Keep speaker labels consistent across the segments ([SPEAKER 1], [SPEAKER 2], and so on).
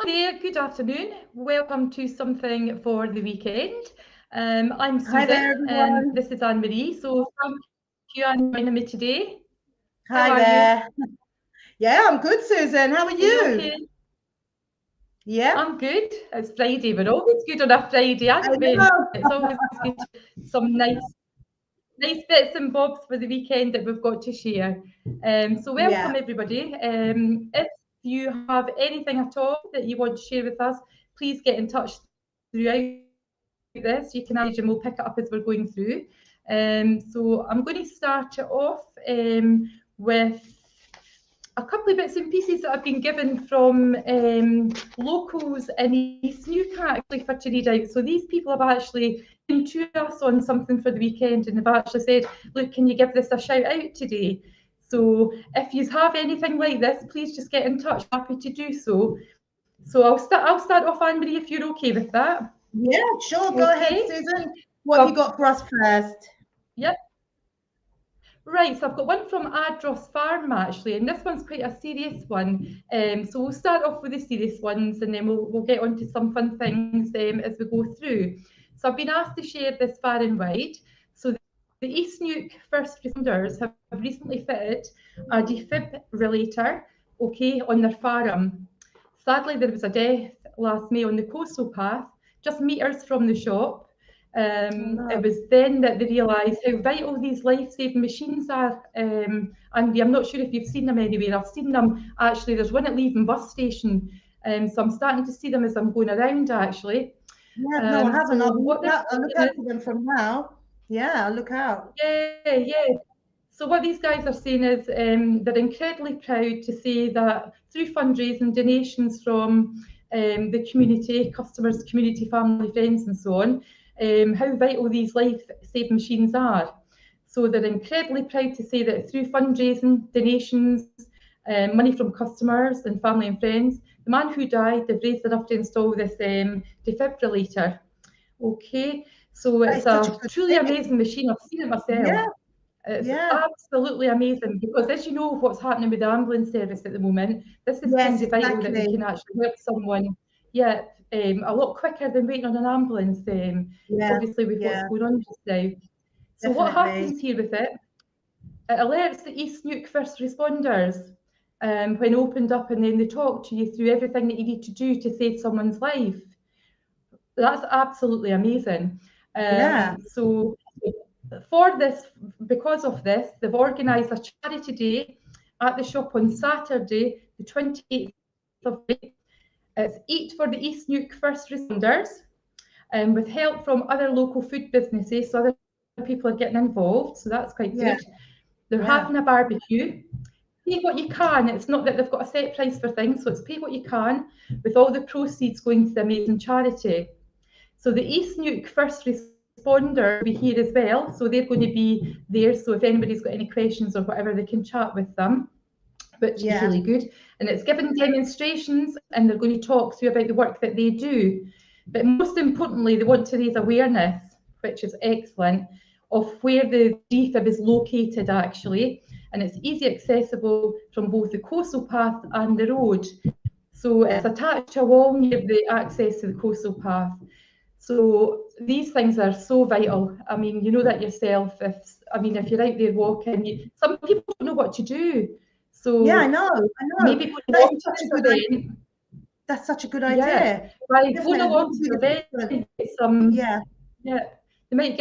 [SPEAKER 1] there, good afternoon. Welcome to Something for the Weekend. I'm Susan,
[SPEAKER 2] Hi there, everyone.
[SPEAKER 1] and this is Anne-Marie. So thank you, Anne, for joining me today. How
[SPEAKER 2] Hi
[SPEAKER 1] are you?
[SPEAKER 2] there. Yeah, I'm good, Susan. How are
[SPEAKER 1] Are you
[SPEAKER 2] you?
[SPEAKER 1] okay?
[SPEAKER 2] Yeah,
[SPEAKER 1] I'm good. It's Friday. We're always good on a Friday,
[SPEAKER 2] I
[SPEAKER 1] aren't we?
[SPEAKER 2] know.
[SPEAKER 1] It's always good to some nice bits and bobs for the weekend that we've got to share. So
[SPEAKER 2] Yeah,
[SPEAKER 1] welcome everybody. If you have anything at all that you want to share with us, please get in touch throughout this. You can engage and we'll pick it up as we're going through. So I'm going to start it off with a couple of bits and pieces that I've been given from locals in East Newcastle actually for to read out. So these people have actually been to us on something for the weekend and they've actually said, look, can you give this a shout out today? So if you have anything like this, please just get in touch. Happy to do so. So I'll start off, Anne-Marie, if you're okay with that.
[SPEAKER 2] yeah, sure. Go ahead,
[SPEAKER 1] Okay.
[SPEAKER 2] Susan. What have you got for us first?
[SPEAKER 1] Yep. Right, so I've got one from Adros Farm actually, and this one's quite a serious one. So we'll start off with the serious ones and then we'll get on to some fun things as we go through. So I've been asked to share this far and wide. So the East Nuke first responders have recently fitted a defibrillator, okay, on their farm. Sadly, there was a death last May on the coastal path, just metres from the shop. It was then that they realised how vital these life-saving machines are. And I'm not sure if you've seen them anywhere. I've seen them actually. There's one at Leaven bus station, so I'm starting to see them as I'm going around actually.
[SPEAKER 2] Yeah, no, I haven't.
[SPEAKER 1] So what they're
[SPEAKER 2] I'll look
[SPEAKER 1] saying
[SPEAKER 2] out for them from now. Yeah, I'll look out.
[SPEAKER 1] yeah. So what these guys are saying is they're incredibly proud to say that through fundraising, donations from the community, customers, community, family, friends, and so on, how vital these life-saving machines are. So they're incredibly proud to say that through fundraising, donations, money from customers and family and friends, the man who died, they've raised enough to install this defibrillator. Okay, so
[SPEAKER 2] That
[SPEAKER 1] it's
[SPEAKER 2] is such a
[SPEAKER 1] a
[SPEAKER 2] good
[SPEAKER 1] truly
[SPEAKER 2] thing.
[SPEAKER 1] amazing machine. I've seen it myself.
[SPEAKER 2] Yeah,
[SPEAKER 1] It's
[SPEAKER 2] yeah.
[SPEAKER 1] absolutely amazing because, as you know, what's happening with the ambulance service at the moment, this is kind
[SPEAKER 2] Yes,
[SPEAKER 1] of vital that we
[SPEAKER 2] exactly.
[SPEAKER 1] can actually help someone, yeah, a lot quicker than waiting on an ambulance,
[SPEAKER 2] Yeah,
[SPEAKER 1] obviously, with what's
[SPEAKER 2] yeah,
[SPEAKER 1] going on just now. So, what
[SPEAKER 2] definitely.
[SPEAKER 1] happens here with it? It alerts the East Nuke first responders when opened up, and then they talk to you through everything that you need to do to save someone's life. That's absolutely amazing.
[SPEAKER 2] Yeah,
[SPEAKER 1] So for this, because of this, they've organised a charity day at the shop on Saturday, the 28th of May. It's Eat for the East Nuke First Responders, with help from other local food businesses, so other people are getting involved, so that's quite
[SPEAKER 2] yeah,
[SPEAKER 1] good. They're
[SPEAKER 2] yeah,
[SPEAKER 1] having a barbecue. Pay what you can. It's not that they've got a set price for things, so it's pay what you can, with all the proceeds going to the amazing charity. So the East Nuke first responder will be here as well. So they're going to be there. So if anybody's got any questions or whatever, they can chat with them, which is
[SPEAKER 2] yeah,
[SPEAKER 1] really good. And it's given demonstrations and they're going to talk through about the work that they do. But most importantly, they want to raise awareness, which is excellent, of where the defib is located actually. And it's easy accessible from both the coastal path and the road. So it's attached to a wall near the access to the coastal path. So these things are so vital. I mean, you know that yourself. If you're out there walking, some people don't know what to do.
[SPEAKER 2] yeah. I
[SPEAKER 1] So
[SPEAKER 2] know, I know.
[SPEAKER 1] maybe going
[SPEAKER 2] That is
[SPEAKER 1] along to
[SPEAKER 2] such a
[SPEAKER 1] this
[SPEAKER 2] good idea.
[SPEAKER 1] event,
[SPEAKER 2] That's such a good
[SPEAKER 1] yeah.
[SPEAKER 2] idea.
[SPEAKER 1] By going
[SPEAKER 2] Definitely,
[SPEAKER 1] along
[SPEAKER 2] would
[SPEAKER 1] to
[SPEAKER 2] be
[SPEAKER 1] the
[SPEAKER 2] a different.
[SPEAKER 1] event, get some,
[SPEAKER 2] Yeah,
[SPEAKER 1] yeah, they might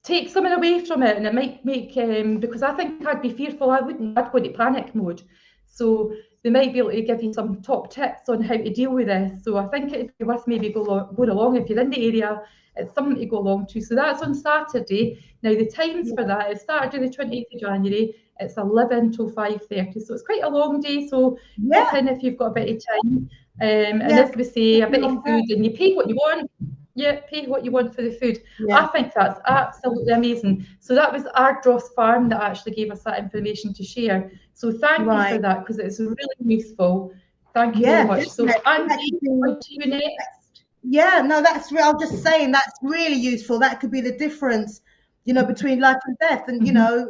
[SPEAKER 1] take something away from it, and it might make because I think I'd be fearful. I'd go into panic mode. So they might be able to give you some top tips on how to deal with this. So I think it'd be worth maybe going along if you're in the area. It's something to go along to. So that's on Saturday. Now the times
[SPEAKER 2] yeah,
[SPEAKER 1] for that is Saturday the 28th of January. It's 11 till 5:30. So it's quite a long day. So pop
[SPEAKER 2] yeah,
[SPEAKER 1] in if you've got a bit of time. And
[SPEAKER 2] yeah.
[SPEAKER 1] as we say, a
[SPEAKER 2] Definitely
[SPEAKER 1] bit of
[SPEAKER 2] on
[SPEAKER 1] food,
[SPEAKER 2] board.
[SPEAKER 1] and you pay what you want. Yeah, pay what you want for the food.
[SPEAKER 2] Yeah,
[SPEAKER 1] I think that's absolutely amazing. So that was Ardross Farm that actually gave us that information to share. So thank you for
[SPEAKER 2] right.
[SPEAKER 1] that because it's really useful. Thank you very
[SPEAKER 2] Yeah,
[SPEAKER 1] much. So
[SPEAKER 2] definitely. That
[SPEAKER 1] Andy,
[SPEAKER 2] could be.
[SPEAKER 1] on to you next.
[SPEAKER 2] Yeah, no, that's real. I'm just saying that's really useful. That could be the difference, between life and death. And
[SPEAKER 1] Mhm,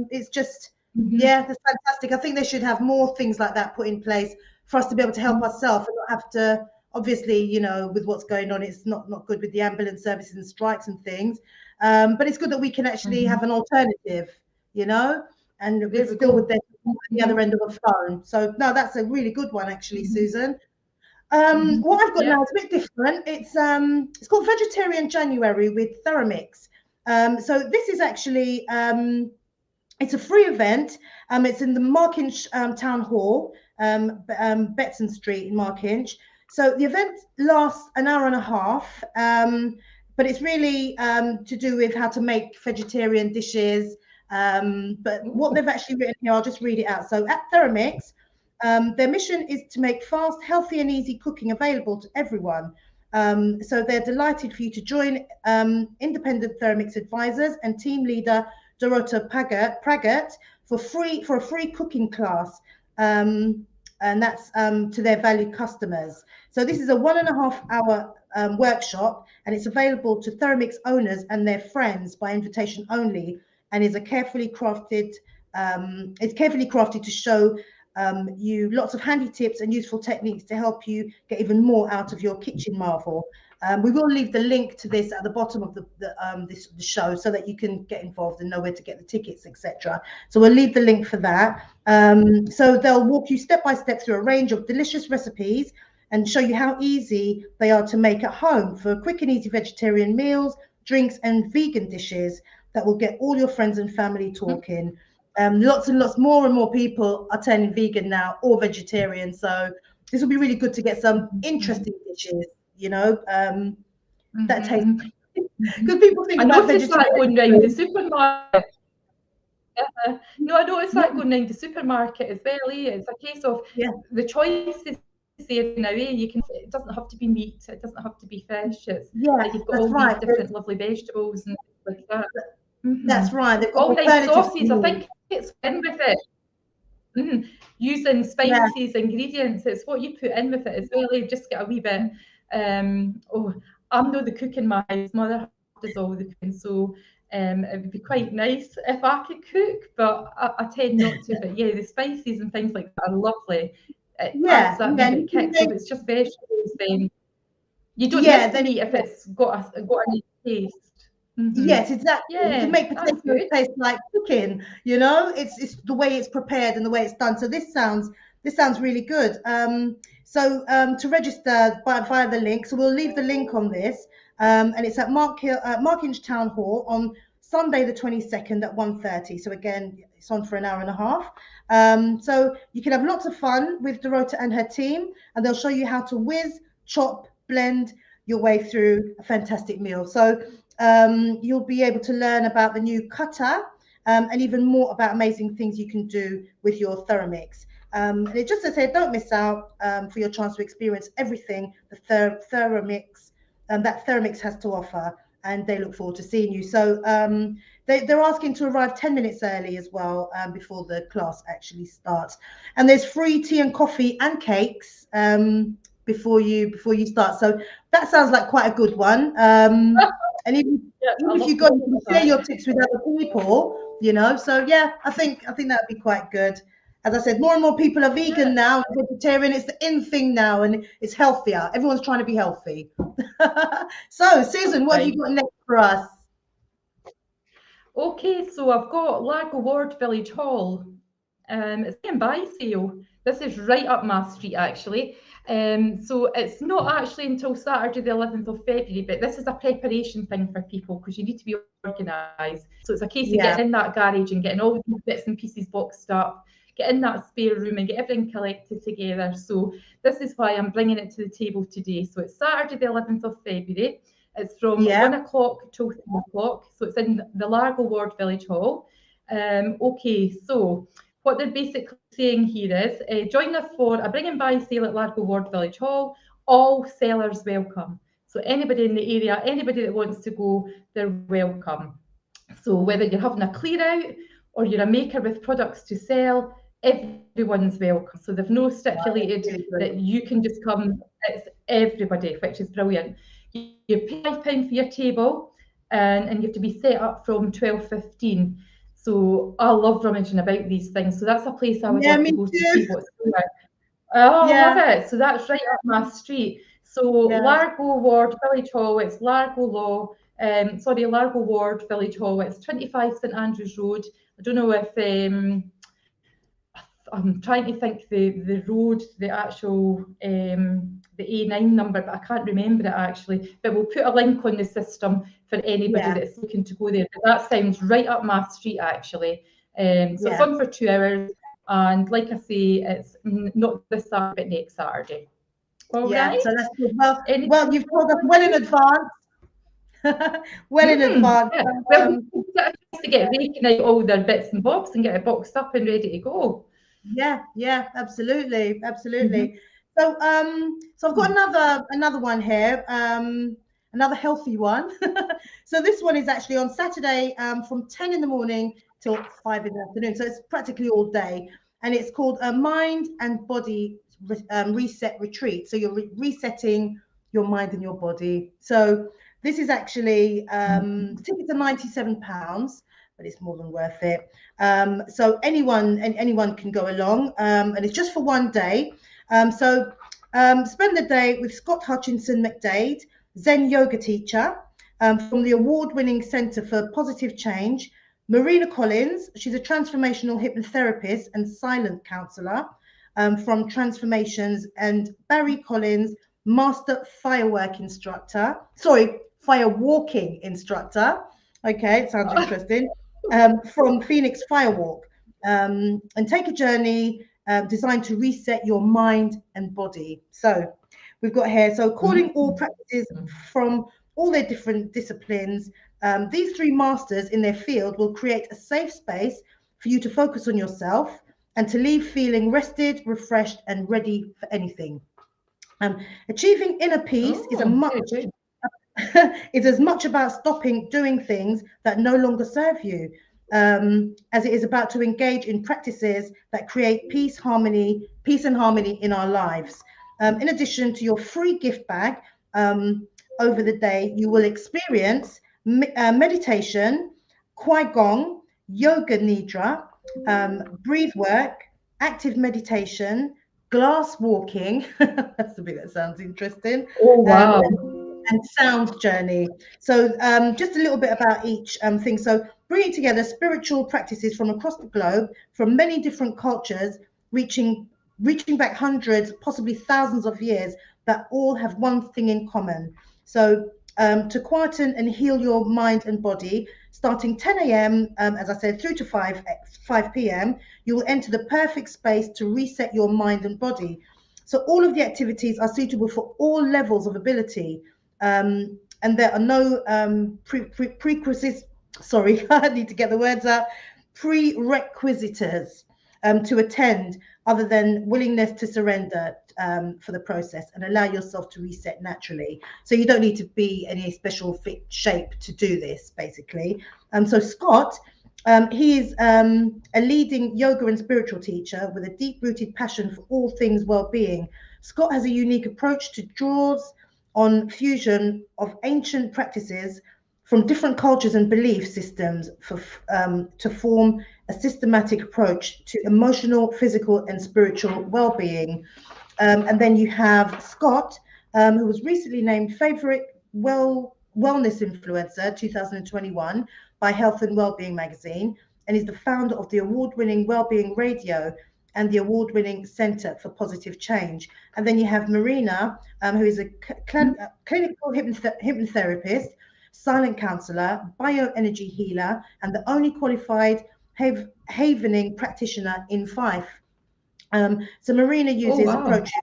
[SPEAKER 2] it's just,
[SPEAKER 1] mhm.
[SPEAKER 2] yeah, that's fantastic. I think they should have more things like that put in place for us to be able to help ourselves and not have to. Obviously, with what's going on, it's not good with the ambulance services and strikes and things. But it's good that we can actually have an alternative, and
[SPEAKER 1] There
[SPEAKER 2] with
[SPEAKER 1] we
[SPEAKER 2] still with
[SPEAKER 1] go.
[SPEAKER 2] the other end of a phone. So no, that's a really good one, actually, Susan.
[SPEAKER 1] Mhm.
[SPEAKER 2] What I've got
[SPEAKER 1] Yeah.
[SPEAKER 2] now is a bit different. It's called Vegetarian January with Theramix. So this is actually it's a free event. It's in the Markinch Town Hall, Betson Street in Markinch. So the event lasts an hour and a half, but it's really to do with how to make vegetarian dishes. But what
[SPEAKER 1] Ooh.
[SPEAKER 2] they've actually written here, I'll just read it out. So at Theramix, their mission is to make fast, healthy, and easy cooking available to everyone. So they're delighted for you to join independent Theramix advisors and team leader Dorota Praggett for a free cooking class, and that's to their valued customers. So this is a 1.5 hour workshop, and it's available to Theramix owners and their friends by invitation only, and is a carefully crafted. It's carefully crafted to show you lots of handy tips and useful techniques to help you get even more out of your kitchen marvel. We will leave the link to this at the bottom of the show so that you can get involved and know where to get the tickets, etc. So we'll leave the link for that. So they'll walk you step by step through a range of delicious recipes and show you how easy they are to make at home for quick and easy vegetarian meals, drinks, and vegan dishes that will get all your friends and family talking. Lots and lots more and more people are turning vegan now or vegetarian. So this will be really good to get some interesting dishes, that taste
[SPEAKER 1] Mhm.
[SPEAKER 2] because
[SPEAKER 1] Mhm.
[SPEAKER 2] people think
[SPEAKER 1] I
[SPEAKER 2] about
[SPEAKER 1] noticed that
[SPEAKER 2] vegetarian
[SPEAKER 1] going round the
[SPEAKER 2] food.
[SPEAKER 1] supermarket. No, I noticed
[SPEAKER 2] Yeah,
[SPEAKER 1] that going round the supermarket as well. It's a case of
[SPEAKER 2] yeah,
[SPEAKER 1] the choice is there now. You can. It doesn't have to be meat. It doesn't have to be fish. It's
[SPEAKER 2] yeah,
[SPEAKER 1] like you've got
[SPEAKER 2] that's
[SPEAKER 1] all these
[SPEAKER 2] right.
[SPEAKER 1] different lovely vegetables and things like that.
[SPEAKER 2] That's
[SPEAKER 1] Hmm.
[SPEAKER 2] right. They've got
[SPEAKER 1] All nice
[SPEAKER 2] alternatives to
[SPEAKER 1] sauces. I
[SPEAKER 2] meat.
[SPEAKER 1] think it's in with it. Using
[SPEAKER 2] Yeah,
[SPEAKER 1] spices, ingredients, it's what you put in with it as well. You just get a wee bit. Oh, I'm not the cooking. My mother does all the cooking, so it would be quite nice if I could cook, but I tend not to. But yeah, the spices and things like that are lovely. It adds
[SPEAKER 2] yeah,
[SPEAKER 1] that wee
[SPEAKER 2] yeah. And
[SPEAKER 1] bit
[SPEAKER 2] you can
[SPEAKER 1] kick. So if
[SPEAKER 2] make,
[SPEAKER 1] it's just vegetables, then you don't
[SPEAKER 2] yeah,
[SPEAKER 1] miss the
[SPEAKER 2] then
[SPEAKER 1] meat if
[SPEAKER 2] yeah.
[SPEAKER 1] it's got a nice taste.
[SPEAKER 2] Yes, exactly. You can
[SPEAKER 1] Yeah,
[SPEAKER 2] make
[SPEAKER 1] that's
[SPEAKER 2] potatoes
[SPEAKER 1] good.
[SPEAKER 2] taste like cooking, it's the way it's prepared and the way it's done. So this sounds really good. So to register via the link, so we'll leave the link on this, and it's at Markinch Town Hall on Sunday the 22nd at 1:30. So again, it's on for an hour and a half. So you can have lots of fun with Dorota and her team, and they'll show you how to whiz, chop, blend your way through a fantastic meal. So you'll be able to learn about the new cutter, and even more about amazing things you can do with your Theramix. And it just says here, don't miss out for your chance to experience everything the Theramix that Theramix has to offer. And they look forward to seeing you. So they're asking to arrive 10 minutes early as well, before the class actually starts. And there's free tea and coffee and cakes before you start. So that sounds like quite a good one. And
[SPEAKER 1] Yeah, I
[SPEAKER 2] even if
[SPEAKER 1] love
[SPEAKER 2] you go,
[SPEAKER 1] things
[SPEAKER 2] you can
[SPEAKER 1] like
[SPEAKER 2] share
[SPEAKER 1] that.
[SPEAKER 2] your tips with other people. So yeah, I think that would be quite good. As I said, more and more people are
[SPEAKER 1] Yeah.
[SPEAKER 2] vegan now, vegetarian. It's the in thing now, and it's healthier. Everyone's trying to be healthy. So, Susan, what have you
[SPEAKER 1] Right.
[SPEAKER 2] got next for us?
[SPEAKER 1] Okay, so I've got Largo Ward Village Hall. It's a buy sale. This is right up my street, actually. So it's not actually until Saturday, the 11th of February, but this is a preparation thing for people because you need to be organised. So it's a case of
[SPEAKER 2] Yeah,
[SPEAKER 1] getting in that garage and getting all the bits and pieces boxed up, get in that spare room and get everything collected together. So this is why I'm bringing it to the table today. So it's Saturday, the 11th of February. It's from
[SPEAKER 2] yeah,
[SPEAKER 1] 1 o'clock till 3 o'clock. So it's in the Largo Ward Village Hall. Okay, so what they're basically saying here is join us for a bring and buy sale at Largo Ward Village Hall. All sellers welcome. So anybody in the area, anybody that wants to go, they're welcome. So whether you're having a clear out or you're a maker with products to sell, everyone's welcome. So they've no stipulated
[SPEAKER 2] really good.
[SPEAKER 1] that you can just come. It's everybody, which is brilliant. You pay £5 for your table, and you have to be set up from 12:15. So I love rummaging about these things. So that's a place I would
[SPEAKER 2] Yeah,
[SPEAKER 1] love to
[SPEAKER 2] me
[SPEAKER 1] go to
[SPEAKER 2] too.
[SPEAKER 1] see what's there. Oh, I love
[SPEAKER 2] Yeah,
[SPEAKER 1] it. So that's right up my street. So
[SPEAKER 2] yeah,
[SPEAKER 1] Largo Ward, Village Hall, it's Largo Law, sorry, Largo Ward, Village Hall, it's 25 St Andrews Road. I don't know if I'm trying to think the road, the actual the A9 number, but I can't remember it actually. But we'll put a link on the system for anybody
[SPEAKER 2] yeah,
[SPEAKER 1] that's looking to go there. But that sounds right up my street actually. So it's
[SPEAKER 2] yeah.
[SPEAKER 1] on for 2 hours, and like I say, it's not this Saturday, but next Saturday. All
[SPEAKER 2] Yeah,
[SPEAKER 1] right.
[SPEAKER 2] so that's good. Well,
[SPEAKER 1] Anything
[SPEAKER 2] well, you've
[SPEAKER 1] else
[SPEAKER 2] told us
[SPEAKER 1] on
[SPEAKER 2] well in
[SPEAKER 1] you?
[SPEAKER 2] advance. Well in advance.
[SPEAKER 1] Yeah.
[SPEAKER 2] So,
[SPEAKER 1] Well, we have to get raking out all their bits and bobs and get it boxed up and ready to go.
[SPEAKER 2] yeah, yeah, absolutely,
[SPEAKER 1] Mhm.
[SPEAKER 2] absolutely. So I've got another one here, another healthy one. So this one is actually on Saturday, from 10 in the morning till 5 in the afternoon. So it's practically all day, and it's called a mind and body reset retreat. So you're resetting your mind and your body. So this is actually tickets are £97, but it's more than worth it. So anyone can go along, and it's just for one day. Spend the day with Scott Hutchinson McDade, Zen yoga teacher, from the award-winning Centre for Positive Change. Marina Collins, she's a transformational hypnotherapist and silent counsellor, from Transformations, and Barry Collins, master firework instructor. Sorry, fire walking instructor. Okay, it sounds interesting. From Phoenix Firewalk, and take a journey designed to reset your mind and body. So we've got here, so calling all
[SPEAKER 1] Mm.
[SPEAKER 2] practices from all their different disciplines. These three masters in their field will create a safe space for you to focus on yourself and to leave feeling rested, refreshed, and ready for anything. Achieving inner peace is a
[SPEAKER 1] Oh,
[SPEAKER 2] much
[SPEAKER 1] very good.
[SPEAKER 2] it's as much about stopping doing things that no longer serve you, as it is about to engage in practices that create peace and harmony in our lives. In addition to your free gift bag, over the day, you will experience meditation, Qigong, yoga nidra, breathe work, active meditation, glass walking. That's the bit that sounds interesting.
[SPEAKER 1] Oh,
[SPEAKER 2] Um,
[SPEAKER 1] wow.
[SPEAKER 2] and sound journey. So, just a little bit about each thing. So, bringing together spiritual practices from across the globe, from many different cultures, reaching back hundreds, possibly thousands of years, that all have one thing in common. So, to quieten and heal your mind and body, starting 10 a.m., as I said, through to 5 p.m., you will enter the perfect space to reset your mind and body. So all of the activities are suitable for all levels of ability, and there are no prerequisites. Sorry, I need to get the words out. Prerequisites to attend, other than willingness to surrender for the process and allow yourself to reset naturally. So you don't need to be in any special fit shape to do this, basically. So Scott, he is a leading yoga and spiritual teacher with a deep-rooted passion for all things well-being. Scott has a unique approach to draws on fusion of ancient practices from different cultures and belief systems to form a systematic approach to emotional, physical, and spiritual well-being. And then you have Scott, who was recently named favorite wellness influencer 2021 by Health and Wellbeing magazine, and is the founder of the award-winning Wellbeing Radio and the award-winning Centre for Positive Change. And then you have Marina, who is a clinical hypnotherapist, silent counsellor, bioenergy healer, and the only qualified havening practitioner in Fife. So Marina
[SPEAKER 1] Oh,
[SPEAKER 2] uses
[SPEAKER 1] wow.
[SPEAKER 2] approaches.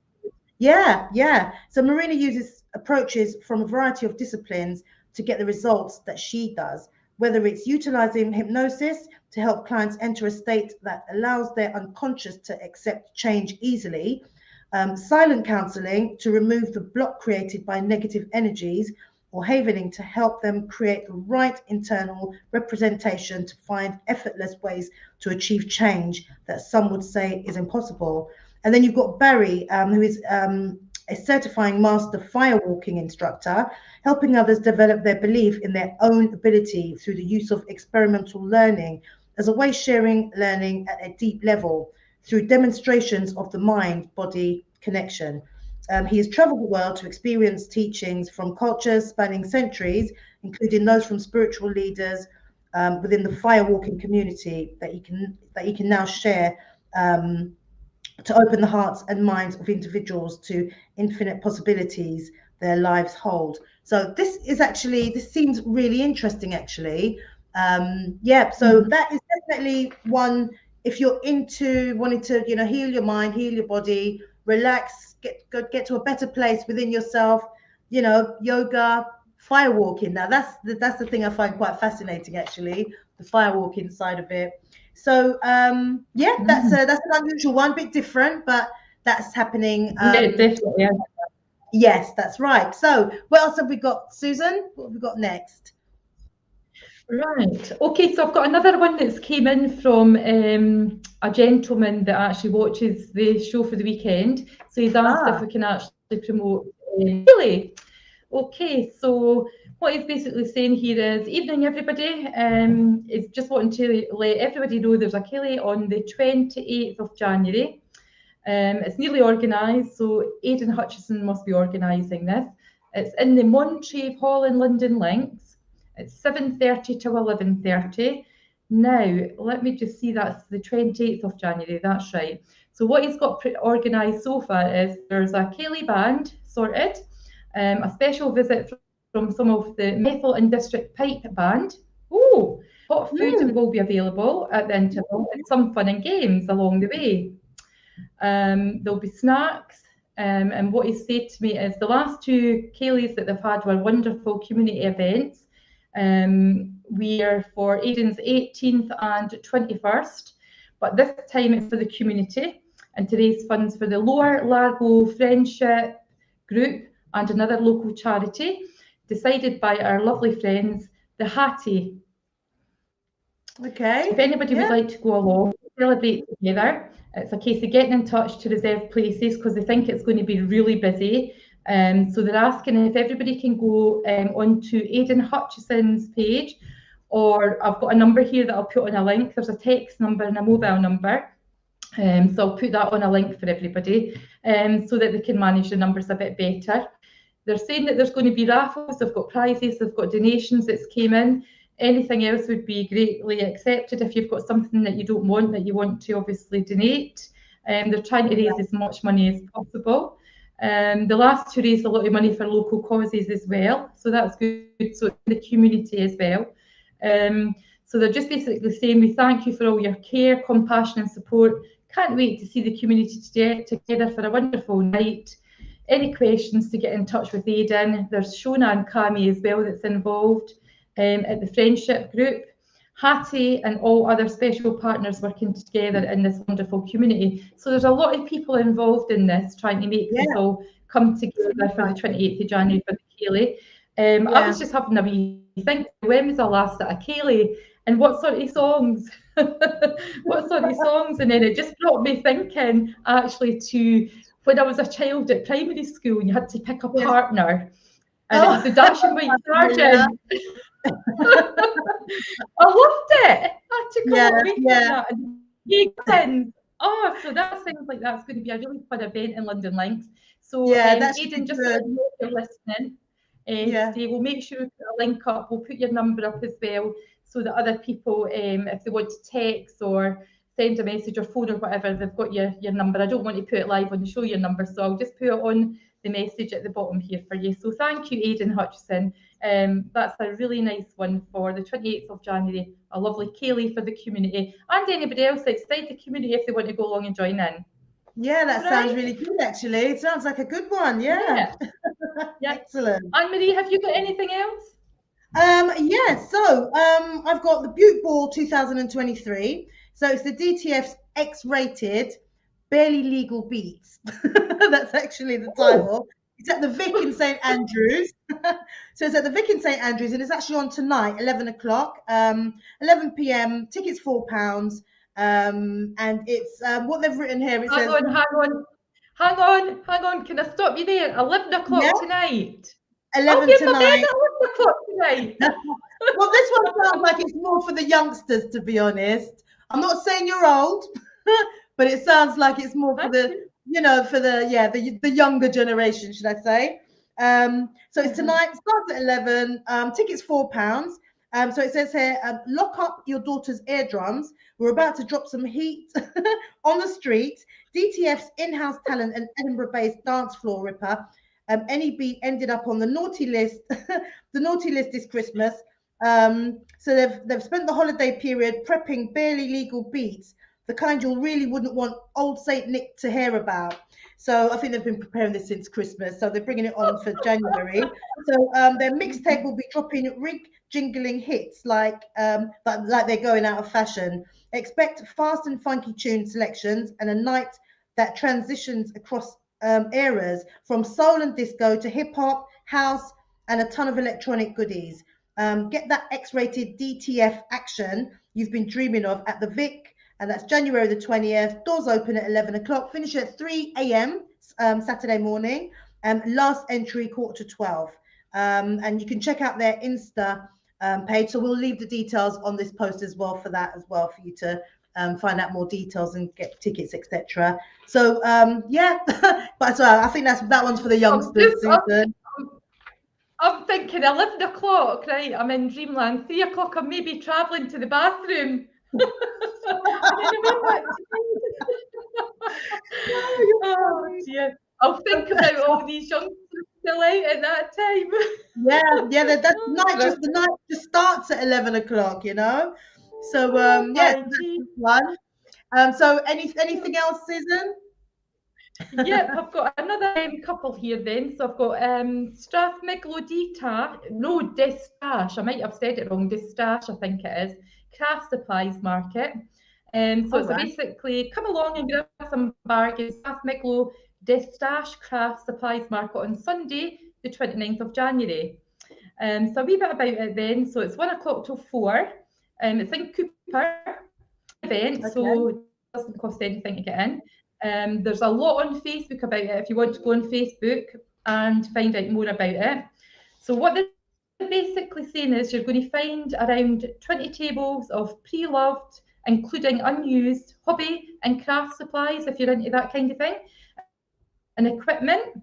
[SPEAKER 2] Yeah, yeah. So Marina uses approaches from a variety of disciplines to get the results that she does, whether it's utilizing hypnosis to help clients enter a state that allows their unconscious to accept change easily, silent counseling to remove the block created by negative energies, or havening to help them create the right internal representation to find effortless ways to achieve change that some would say is impossible. And then you've got Barry, who is a certifying master firewalking instructor, helping others develop their belief in their own ability through the use of experimental learning as a way sharing learning at a deep level through demonstrations of the mind-body connection. He has traveled the world to experience teachings from cultures spanning centuries, including those from spiritual leaders within the firewalking community that he can now share to open the hearts and minds of individuals to infinite possibilities their lives hold. So this seems really interesting actually. Yeah, so that is definitely one. If you're into wanting to, heal your mind, heal your body, relax, get to a better place within yourself, yoga, firewalking. Now that's the thing I find quite fascinating actually, the firewalking side of it. So yeah, that's an unusual one, bit different, but that's happening.
[SPEAKER 1] Yeah, definitely. Yeah.
[SPEAKER 2] Yes, that's right. So what else have we got, Susan? What have we got next?
[SPEAKER 1] Right. Okay, so I've got another one that's came in from a gentleman that actually watches the show for the weekend. So he's asked if we can actually promote Really? Okay, so what he's basically saying here is, evening everybody. Is just wanting to let everybody know there's a Kelly on the 28th of January. It's nearly organised, so Aidan Hutchison must be organising this. It's in the Montrave Hall in London Links. It's 7:30 to 11:30. Now, let me just see, that's the 28th of January, that's right. So what he's got organised so far is there's a Kelly band sorted, a special visit from some of the Metal and District Pipe Band. Oh, hot food will be available at the interval and some fun and games along the way. There'll be snacks. And what he said to me is the last two Kayleys that they've had were wonderful community events. We are for Aidan's 18th and 21st, but this time it's for the community and to raise funds for the Lower Largo Friendship Group and another local charity, decided by our lovely friends, the Hattie.
[SPEAKER 2] Okay.
[SPEAKER 1] If anybody would like to go along, celebrate together, it's a case of getting in touch to reserve places because they think it's going to be really busy. So they're asking if everybody can go onto Aidan Hutchison's page, or I've got a number here that I'll put on a link. There's a text number and a mobile number. So I'll put that on a link for everybody so that they can manage the numbers a bit better. They're saying that there's going to be raffles, they've got prizes, they've got donations that's came in. Anything else would be greatly accepted if you've got something that you don't want, that you want to obviously donate. They're trying to raise as much money as possible. The last two raised a lot of money for local causes as well, so that's good. So in the community as well. So they're just basically saying, we thank you for all your care, compassion and support. Can't wait to see the community together for a wonderful night. Any questions, to get in touch with Aidan. There's Shona and Cami as well that's involved at the friendship group. Hattie and all other special partners working together in this wonderful community. So there's a lot of people involved in this, trying to make this all come together for the 28th of January for the Ceilidh. I was just having a wee think, when was I last at a Ceilidh and what sort of songs? What sort of songs? And then it just brought me thinking actually to when I was a child at primary school and you had to pick a partner. And it was the Dashing White Sergeant. I loved it. I had to come away from that. And so that sounds like that's going to be a really fun event in London Links. So Aidan, just so you know if you're listening, today we'll make sure we put a link up. We'll put your number up as well so that other people, if they want to text or send a message or phone or whatever, they've got your number. I don't want to put it live on the show, your number, so I'll just put it on the message at the bottom here for you. So thank you, Aidan Hutchison. That's a really nice one for the 28th of January, a lovely Ceilidh for the community and anybody else outside the community if they want to go along and join in.
[SPEAKER 2] Yeah, that sounds really good actually. It sounds like a good one. Yeah. Excellent.
[SPEAKER 1] Anne-Marie, have you got anything else?
[SPEAKER 2] So I've got the Butte Ball 2023. So it's the DTF's X-rated, barely legal beats. That's actually the title. It's at the Vic in St Andrews. So it's at the Vic in St Andrews, and it's actually on tonight, 11 o'clock, 11 p.m. Tickets £4. And it's what they've written here. It says, hang
[SPEAKER 1] on. Can I stop you there? 11 o'clock tonight.
[SPEAKER 2] 11
[SPEAKER 1] I'll
[SPEAKER 2] tonight.
[SPEAKER 1] My bed at 11 o'clock tonight.
[SPEAKER 2] Well, this one sounds like it's more for the youngsters, to be honest. I'm not saying you're old, but it sounds like it's more for
[SPEAKER 1] Thank
[SPEAKER 2] the,
[SPEAKER 1] you.
[SPEAKER 2] for the younger generation, should I say? So it's tonight. It starts at 11. Tickets £4. So it says here, lock up your daughter's eardrums. We're about to drop some heat on the street. DTF's in-house talent and Edinburgh-based dance floor ripper. NEB ended up on the naughty list. The naughty list this Christmas. So they've spent the holiday period prepping barely legal beats, the kind you really wouldn't want old Saint Nick to hear about. So I think they've been preparing this since Christmas. So they're bringing it on for January. So their mixtape will be dropping rig jingling hits like they're going out of fashion. Expect fast and funky tune selections and a night that transitions across eras from soul and disco to hip hop, house, and a ton of electronic goodies. Get that X-rated DTF action you've been dreaming of at the Vic, and that's January the 20th. Doors open at 11 o'clock, finish at 3 a.m. Saturday morning, last entry quarter to 12. And you can check out their Insta page. So we'll leave the details on this post as well for that as well, for you to find out more details and get tickets, etc. So yeah, but I think that one's for the youngsters, Susan.
[SPEAKER 1] I'm thinking 11 o'clock, right? I'm in dreamland. 3 o'clock, I'm maybe travelling to the bathroom. And then away back to oh dear. I'll think about all these youngsters still out at that time.
[SPEAKER 2] Yeah, the night just starts at 11 o'clock, So yeah, so that's one. So anything else, Susan?
[SPEAKER 1] Yep, I've got another couple here then. So I've got Distash. I might have said it wrong. Distash, I think it is. Craft supplies market. So it's basically come along and grab some bargains. Strathmiglo Distash Craft Supplies Market on Sunday, the 29th of January. So a wee bit about it then. So it's 1 o'clock till 4. It's in Cooper event, so it doesn't cost anything to get in. There's a lot on Facebook about it if you want to go on Facebook and find out more about it. So what they're basically saying is you're going to find around 20 tables of pre-loved, including unused hobby and craft supplies if you're into that kind of thing, and equipment.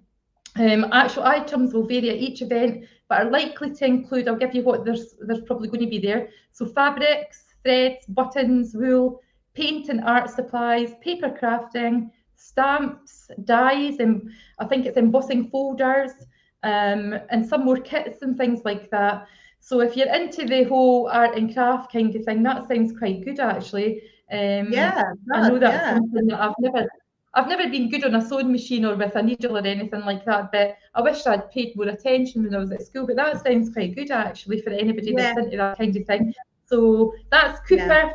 [SPEAKER 1] Actual items will vary at each event, but are likely to include, I'll give you what there's probably going to be there. So fabrics, threads, buttons, wool, paint and art supplies, paper crafting, stamps, dyes, and I think it's embossing folders, and some more kits and things like that. So if you're into the whole art and craft kind of thing, that sounds quite good actually. I know that's something that I've never been good on a sewing machine or with a needle or anything like that, but I wish I'd paid more attention when I was at school. But that sounds quite good actually for anybody that's into that kind of thing. So that's Cooper,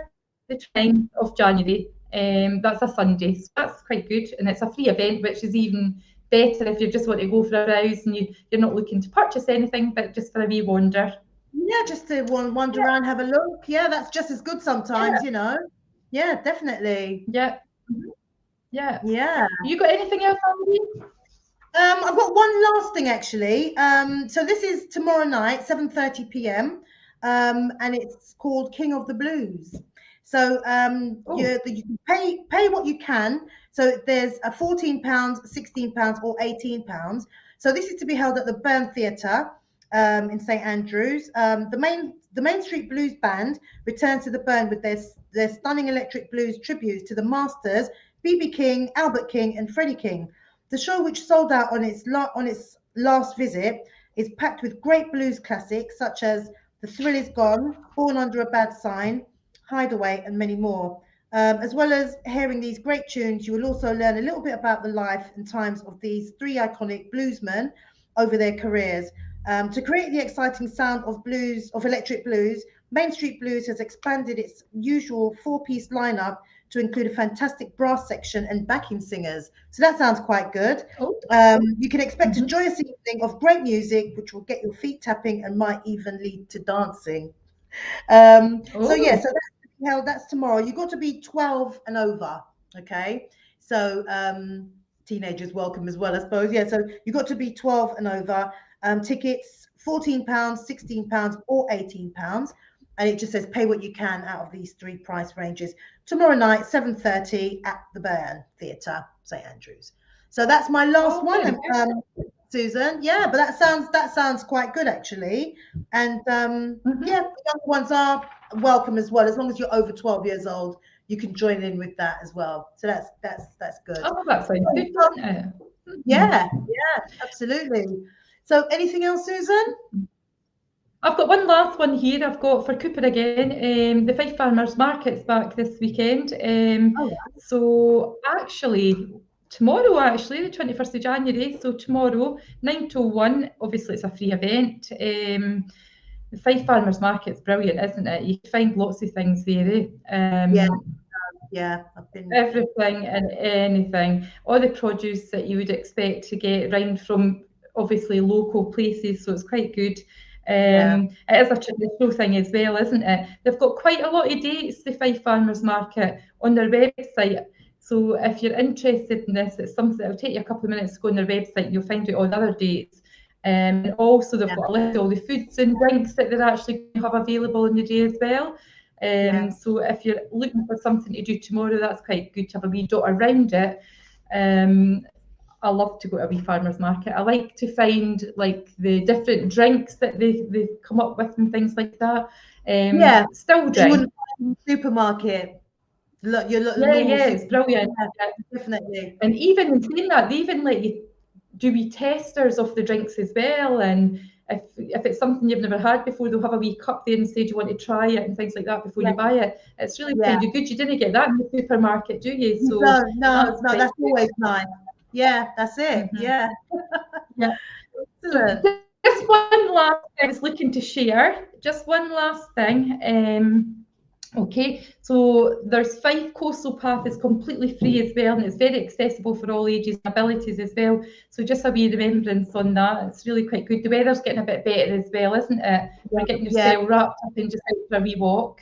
[SPEAKER 1] the 29th of January. That's a Sunday, so that's quite good, and it's a free event, which is even better if you just want to go for a browse and you're not looking to purchase anything, but just for a wee wander.
[SPEAKER 2] Yeah, just to wander around, have a look. Yeah, that's just as good sometimes, Yeah, definitely.
[SPEAKER 1] Yeah. Yeah.
[SPEAKER 2] Yeah.
[SPEAKER 1] You got anything else, Andy?
[SPEAKER 2] I've got one last thing actually. So this is tomorrow night, 7:30 p.m. And it's called King of the Blues. So you can pay what you can. So there's a £14, £16, or £18. So this is to be held at the Burn Theatre in St Andrews. The Main Street Blues Band returns to the Burn with their stunning electric blues tributes to the masters B.B. King, Albert King, and Freddie King. The show, which sold out on its last visit, is packed with great blues classics such as The Thrill Is Gone, Born Under a Bad Sign, Hideaway, and many more. As well as hearing these great tunes, you will also learn a little bit about the life and times of these three iconic bluesmen over their careers. To create the exciting sound of electric blues, Main Street Blues has expanded its usual four-piece lineup to include a fantastic brass section and backing singers. So that sounds quite good. You can expect a joyous evening of great music, which will get your feet tapping and might even lead to dancing. So that's tomorrow. You've got to be 12 and over, okay? So teenagers welcome as well, I suppose. Yeah, so you've got to be 12 and over. Tickets, £14, £16, or £18. And it just says pay what you can out of these three price ranges. tomorrow night, 7:30 at the Burn Theatre, St Andrews. So that's my last one, Susan. Yeah, but that sounds quite good actually. And yeah, the young ones are welcome as well. As long as you're over 12 years old, you can join in with that as well. So that's good.
[SPEAKER 1] Oh, that sounds good, doesn't it?
[SPEAKER 2] Yeah, absolutely. So anything else, Susan?
[SPEAKER 1] I've got one last one here. I've got for Cooper again. The Fife Farmers Market's back this weekend. So actually, tomorrow, the 21st of January. So tomorrow, 9 to 1. Obviously, it's a free event. The Fife Farmers Market's brilliant, isn't it? You can find lots of things there.
[SPEAKER 2] Yeah, I've been
[SPEAKER 1] everything and anything, all the produce that you would expect to get round from obviously local places, so it's quite good. It is a traditional thing as well, isn't it? They've got quite a lot of dates, the Fife Farmers Market, on their website. So if you're interested in this, it's something that'll take you a couple of minutes to go on their website and you'll find out all the other dates. And also they've got a list of all the foods and drinks that they're actually going to have available in the day as well. So if you're looking for something to do tomorrow, that's quite good to have a wee dot around it. I love to go to a wee farmer's market. I like to find like the different drinks that they come up with and things like that. Still drink.
[SPEAKER 2] You wouldn't find in the supermarket.
[SPEAKER 1] It's brilliant.
[SPEAKER 2] Yeah, definitely.
[SPEAKER 1] And even in saying that, they even let you do wee testers of the drinks as well. And if it's something you've never had before, they'll have a wee cup there and say, do you want to try it and things like that before you buy it. It's really kind of good. You didn't get that in the supermarket, do you? So
[SPEAKER 2] no, that's always nice. Yeah, that's it. Yeah.
[SPEAKER 1] So just one last thing I was looking to share. Just one last thing. Okay, so there's Fife Coastal Path is completely free as well, and it's very accessible for all ages and abilities as well. So just a wee remembrance on that. It's really quite good. The weather's getting a bit better as well, isn't it? You're getting yourself wrapped up and just out for a wee walk.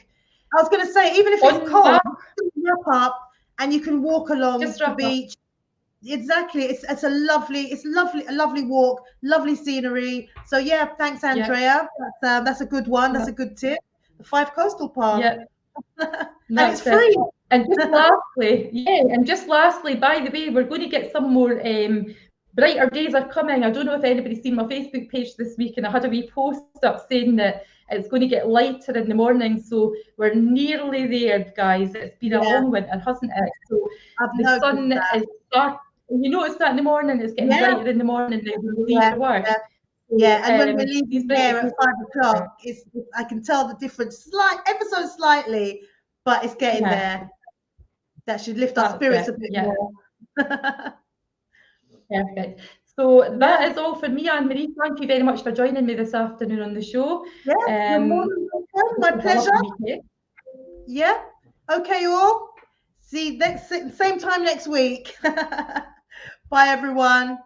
[SPEAKER 2] I was going to say, even if it's cold, you can wrap up and you can walk along the beach. Exactly, it's a lovely walk, lovely scenery. So yeah, thanks, Andrea. That's a good one. That's a good tip. The Fife Coastal Park. And it's free.
[SPEAKER 1] And just lastly, by the way, we're going to get some more brighter days are coming. I don't know if anybody's seen my Facebook page this week, and I had a wee post up saying that it's going to get lighter in the morning. So we're nearly there, guys. It's been a long winter, hasn't it? So the sun is starting. You notice that in the morning, it's getting brighter in the morning now when we leave for work.
[SPEAKER 2] And when we're leaving here at 5 o'clock, I can tell the difference ever so slightly, but it's getting there. That should lift our spirits a bit more.
[SPEAKER 1] Perfect. So that is all for me, Anne-Marie. Thank you very much for joining me this afternoon on the show.
[SPEAKER 2] You're more than welcome. My pleasure. Yeah. Okay, all. See you same time next week. Bye, everyone.